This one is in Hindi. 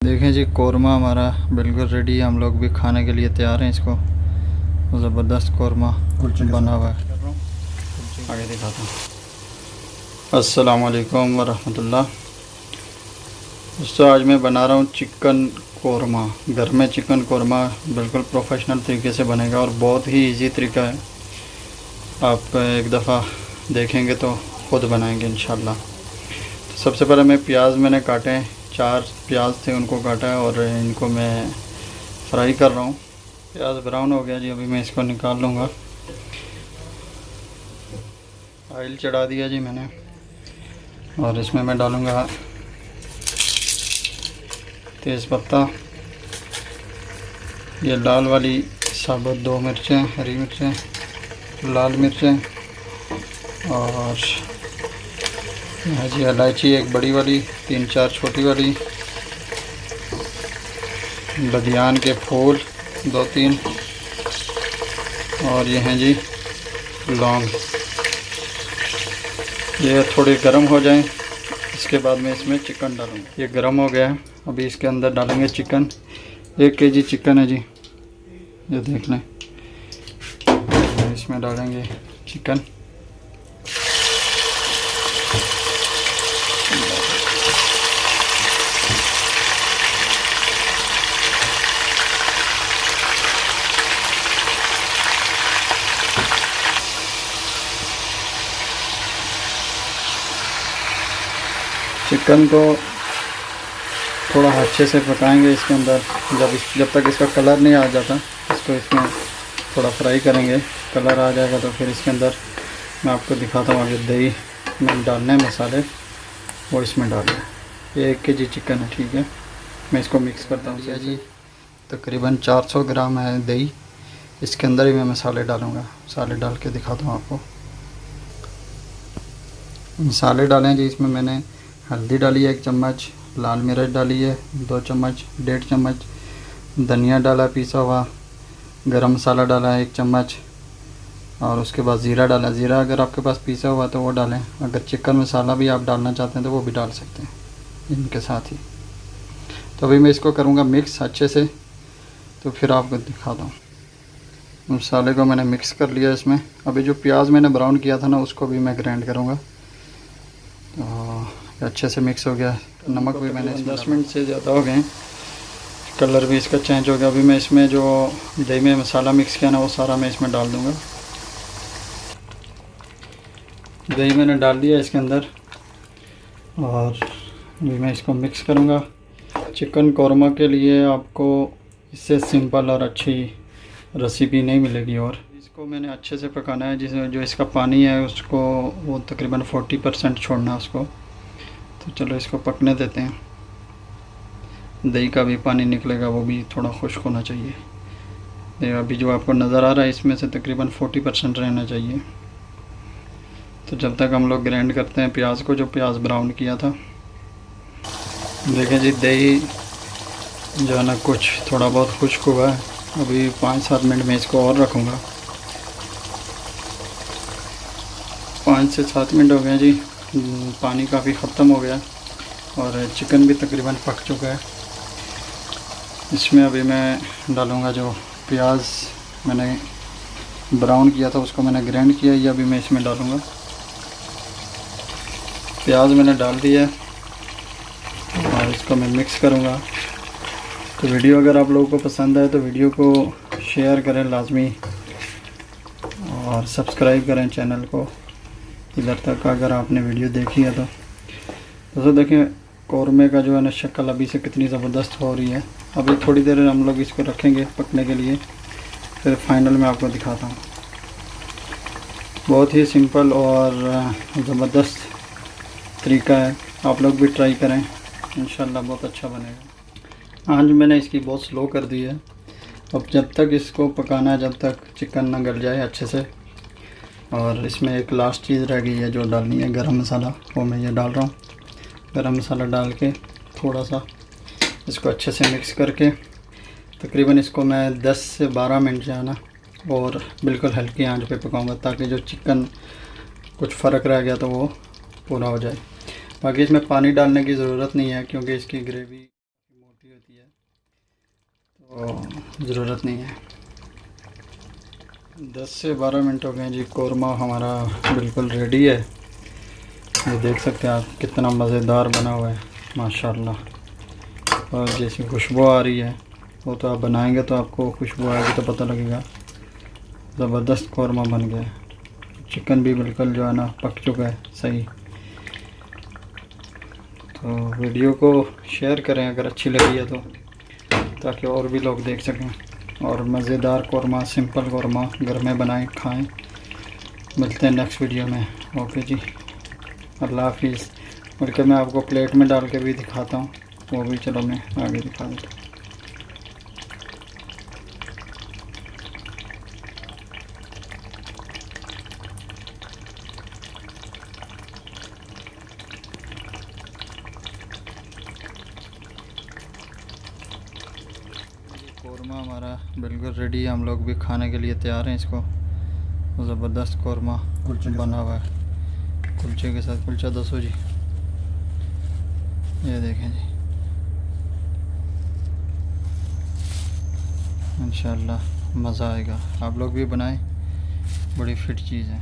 देखें जी, कौरमा हमारा बिल्कुल रेडी है। हम लोग भी खाने के लिए तैयार हैं। इसको ज़बरदस्त कौरमा बना हुआ है, आगे दिखाता हूँ। अस्सलाम वालेकुम वरहमतुल्लाह। दोस्तों, आज मैं बना रहा हूँ चिकन कौरमा। घर में चिकन कौरमा बिल्कुल प्रोफेशनल तरीके से बनेगा और बहुत ही इजी तरीका है। आप एक दफ़ा देखेंगे तो ख़ुद बनाएंगे इंशाल्लाह। तो सबसे पहले मैंने काटे हैं, 4 प्याज थे, उनको काटा है और इनको मैं फ्राई कर रहा हूँ। प्याज ब्राउन हो गया जी, अभी मैं इसको निकाल लूँगा। ऑयल चढ़ा दिया जी मैंने और इसमें मैं डालूँगा तेज़पत्ता, ये लाल वाली साबुत 2 मिर्चें, हरी मिर्चें, लाल मिर्चें और जी इलायची 1 बड़ी वाली, 3-4 छोटी वाली, बदियान के फूल 2-3 और ये हैं जी लौंग। ये थोड़े गर्म हो जाएं, इसके बाद मैं इसमें चिकन डालूँगा। ये गर्म हो गया है, अभी इसके अंदर डालेंगे चिकन। 1 केजी चिकन है जी, ये देख लें। इसमें डालेंगे चिकन। चिकन को थोड़ा अच्छे से पकाएंगे इसके अंदर, जब तक इसका कलर नहीं आ जाता। इसको इसमें थोड़ा फ्राई करेंगे, कलर आ जाएगा तो फिर इसके अंदर मैं आपको दिखाता हूँ। आगे दही में डालने हैं मसाले, वो इसमें डालना है। ये 1 केजी चिकन है, ठीक है। मैं इसको मिक्स करता हूँ जी। तकरीबन 400 ग्राम है दही, इसके अंदर ही मैं मसाले डालूँगा। मसाले डाल के दिखाता हूँ आपको। मसाले डालें जी, इसमें मैंने हल्दी डाली है 1 चम्मच, लाल मिर्च डाली है 2 चम्मच, 1.5 चम्मच धनिया डाला पिसा हुआ, गरम मसाला डाला है 1 चम्मच और उसके बाद ज़ीरा डाला। ज़ीरा अगर आपके पास पिसा हुआ तो वो डालें, अगर चिकन मसाला भी आप डालना चाहते हैं तो वो भी डाल सकते हैं इनके साथ ही। तो अभी मैं इसको करूँगा मिक्स अच्छे से, तो फिर आपको दिखाता हूँ। मसाले को मैंने मिक्स कर लिया इसमें। अभी जो प्याज मैंने ब्राउन किया था ना, उसको भी मैं ग्राइंड करूँगा। तो अच्छे से मिक्स हो गया। नमक भी मैंने 10 मिनट से ज़्यादा हो गए, कलर भी इसका चेंज हो गया। अभी मैं इसमें जो दही में मसाला मिक्स किया ना, वो सारा मैं इसमें डाल दूँगा। दही मैंने डाल दिया इसके अंदर और अभी मैं इसको मिक्स करूँगा। चिकन कौरमा के लिए आपको इससे सिंपल और अच्छी रेसिपी नहीं मिलेगी। और इसको मैंने अच्छे से पकाना है, जिसमें जो इसका पानी है उसको वो तकरीबन 40% छोड़ना है उसको। तो चलो इसको पकने देते हैं। दही का भी पानी निकलेगा, वो भी थोड़ा खुश्क होना चाहिए। अभी जो आपको नज़र आ रहा है इसमें से तकरीबन 40% रहना चाहिए। तो जब तक हम लोग ग्राइंड करते हैं प्याज को, जो प्याज ब्राउन किया था। देखें जी, दही जो है ना कुछ थोड़ा बहुत खुश्क हुआ है। अभी 5-7 मिनट में इसको और रखूँगा। 5 से 7 मिनट हो गए जी, पानी काफ़ी ख़त्म हो गया और चिकन भी तकरीबन पक चुका है। इसमें अभी मैं डालूँगा जो प्याज मैंने ब्राउन किया था, उसको मैंने ग्राइंड किया, ये अभी मैं इसमें डालूँगा। प्याज मैंने डाल दिया और इसको मैं मिक्स करूँगा। तो वीडियो अगर आप लोगों को पसंद आए तो वीडियो को शेयर करें लाजमी और सब्सक्राइब करें चैनल को, इधर तक अगर आपने वीडियो देखी है तो। दोस्तों देखें, कौरमे का जो है ना शक्ल अभी से कितनी ज़बरदस्त हो रही है। अभी थोड़ी देर हम लोग इसको रखेंगे पकने के लिए, फिर फाइनल में आपको दिखाता हूँ। बहुत ही सिंपल और ज़बरदस्त तरीका है, आप लोग भी ट्राई करें, इंशाल्लाह बहुत अच्छा बनेगा। आज मैंने इसकी बहुत स्लो कर दी है। अब जब तक इसको पकाना है, जब तक चिकन ना गल जाए अच्छे से। और इसमें एक लास्ट चीज़ रह गई है जो डालनी है, गरम मसाला, वो मैं ये डाल रहा हूँ। गरम मसाला डाल के थोड़ा सा इसको अच्छे से मिक्स करके तकरीबन इसको मैं 10 से 12 मिनट जो है ना और बिल्कुल हल्की आंच पे पकाऊंगा, ताकि जो चिकन कुछ फ़र्क रह गया तो वो पूरा हो जाए। बाकी इसमें पानी डालने की ज़रूरत नहीं है, क्योंकि इसकी ग्रेवी मोटी हो होती है तो ज़रूरत नहीं है। 10 से 12 मिनट हो गए जी। कौरमा हमारा बिल्कुल रेडी है। ये देख सकते हैं आप कितना मज़ेदार बना हुआ है माशाल्लाह। और जैसी खुशबू आ रही है वो तो आप बनाएंगे तो आपको खुशबू आएगी तो पता लगेगा। ज़बरदस्त कौरमा बन गया है। चिकन भी बिल्कुल जो है ना पक चुका है सही। तो वीडियो को शेयर करें अगर अच्छी लगी है तो, ताकि और भी लोग देख सकें। और मज़ेदार कौरमा, सिंपल कौरमा घर में बनाएं खाएं। मिलते हैं नेक्स्ट वीडियो में। ओके जी, अल्लाह हाफिज़। बल्कि मैं आपको प्लेट में डाल के भी दिखाता हूँ, वो भी चलो मैं आगे दिखा देता हूँ। कौरमा हमारा बिल्कुल रेडी है। हम लोग भी खाने के लिए तैयार हैं इसको। ज़बरदस्त कौरमा बना हुआ है कुलचे के साथ। कुलचा दसो जी, ये देखें जी, इंशाल्लाह मज़ा आएगा। आप लोग भी बनाएं, बड़ी फिट चीज़ है।